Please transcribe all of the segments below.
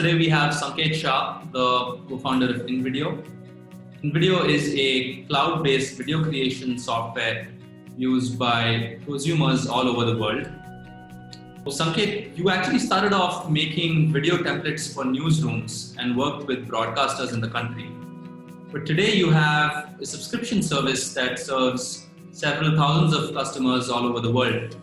today we have Sanket Shah, the co-founder of InVideo. InVideo is a cloud-based video creation software used by prosumers all over the world. So Sanket, you actually started off making video templates for newsrooms and worked with broadcasters in the country. But today you have a subscription service that serves several thousands of customers all over the world.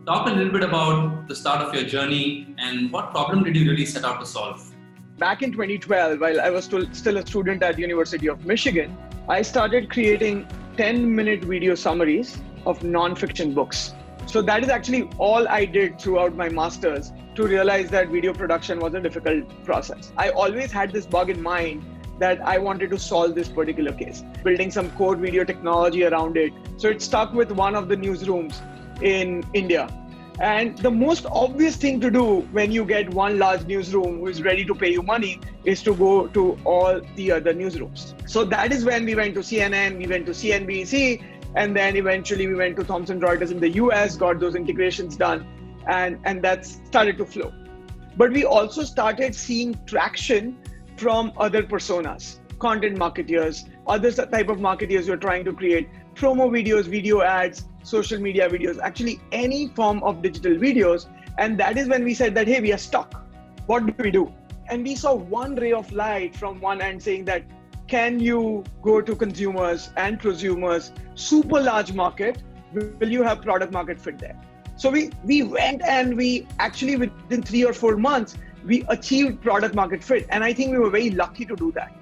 Talk a little bit about the start of your journey and what problem did you really set out to solve? Back in 2012, while I was still a student at the University of Michigan, I started creating 10-minute video summaries of non-fiction books. So that is actually all I did throughout my master's to realize that video production was a difficult process. I always had this bug in mind that I wanted to solve this particular case, building some core video technology around it. So it stuck with one of the newsrooms in India. And the most obvious thing to do when you get one large newsroom who is ready to pay you money is to go to all the other newsrooms. So that is when we went to CNN, we went to CNBC, and then eventually we went to Thomson Reuters in the US, got those integrations done, and that started to flow. But we also started seeing traction from other personas, content marketeers, other type of marketeers who are trying to create promo videos, video ads, social media videos, actually any form of digital videos. And that is when we said that, hey, we are stuck. What do we do? And we saw one ray of light from one end saying that, can you go to consumers and prosumers, super large market, will you have product market fit there? So we went and we actually within 3 or 4 months, we achieved product market fit. And I think we were very lucky to do that.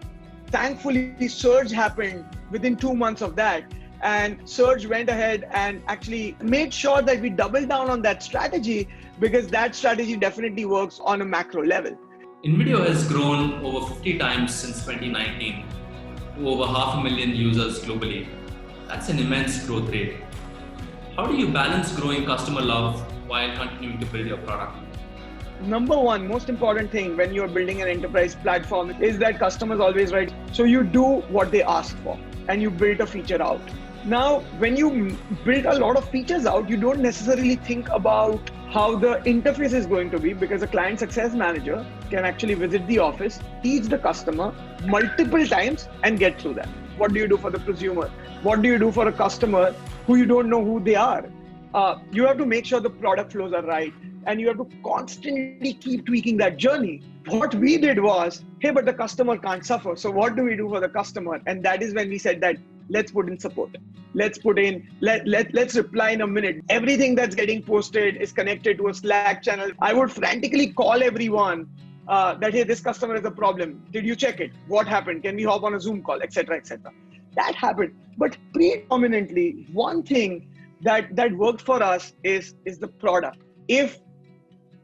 Thankfully, the surge happened within 2 months of that. And Surge went ahead and actually made sure that we doubled down on that strategy because that strategy definitely works on a macro level. InVideo has grown over 50 times since 2019 to over 500,000 users globally. That's an immense growth rate. How do you balance growing customer love while continuing to build your product? Number one, most important thing when you're building an enterprise platform is that customers always right. So you do what they ask for and you build a feature out. Now, when you build a lot of features out, you don't necessarily think about how the interface is going to be because a client success manager can actually visit the office, teach the customer multiple times and get through that. What do you do for the prosumer? What do you do for a customer who you don't know who they are? You have to make sure the product flows are right and you have to constantly keep tweaking that journey. What we did was, hey, but the customer can't suffer. So what do we do for the customer? And that is when we said that let's put in support. Let's put in, let's reply in a minute. Everything that's getting posted is connected to a Slack channel. I would frantically call everyone that, hey, this customer has a problem. Did you check it? What happened? Can we hop on a Zoom call, etc., etc. That happened. But predominantly, one thing that worked for us is the product. If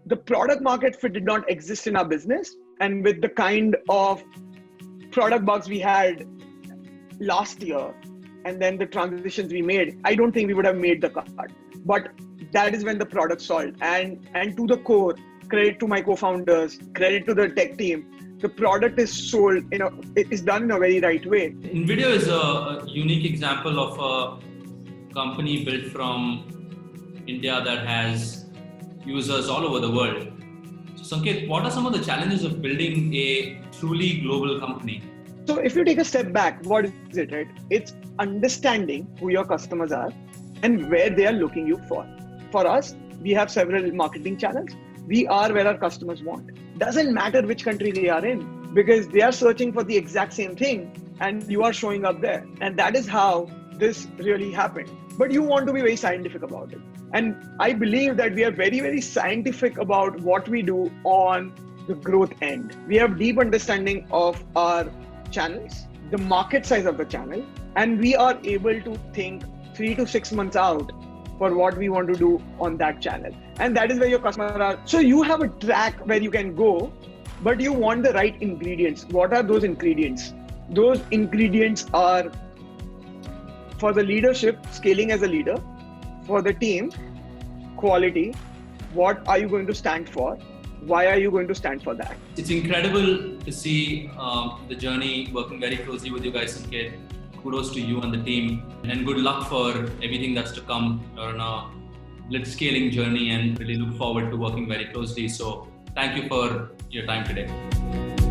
the product market fit did not exist in our business, and with the kind of product bugs we had last year, and then the transitions we made, I don't think we would have made the cut. But that is when the product solved. And to the core, credit to my co-founders, credit to the tech team, the product is sold, it is done in a very right way. InVideo is a unique example of a company built from India that has users all over the world. So Sanket, what are some of the challenges of building a truly global company? So if you take a step back, what is it, right? It's understanding who your customers are and where they are looking you for. For us, we have several marketing channels. We are where our customers want. Doesn't matter which country they are in because they are searching for the exact same thing and you are showing up there. And that is how this really happened. But you want to be very scientific about it. And I believe that we are very, very scientific about what we do on the growth end. We have deep understanding of our channels, the market size of the channel, and we are able to think 3 to 6 months out for what we want to do on that channel. And that is where your customers are. So you have a track where you can go, but you want the right ingredients. What are those ingredients? Those ingredients are for the leadership, scaling as a leader, for the team, quality, what are you going to stand for? Why are you going to stand for that? It's incredible to see the journey working very closely with you guys, Sanket. Kudos to you and the team, and good luck for everything that's to come. You're on a blitzscaling journey and really look forward to working very closely. So Thank you for your time today.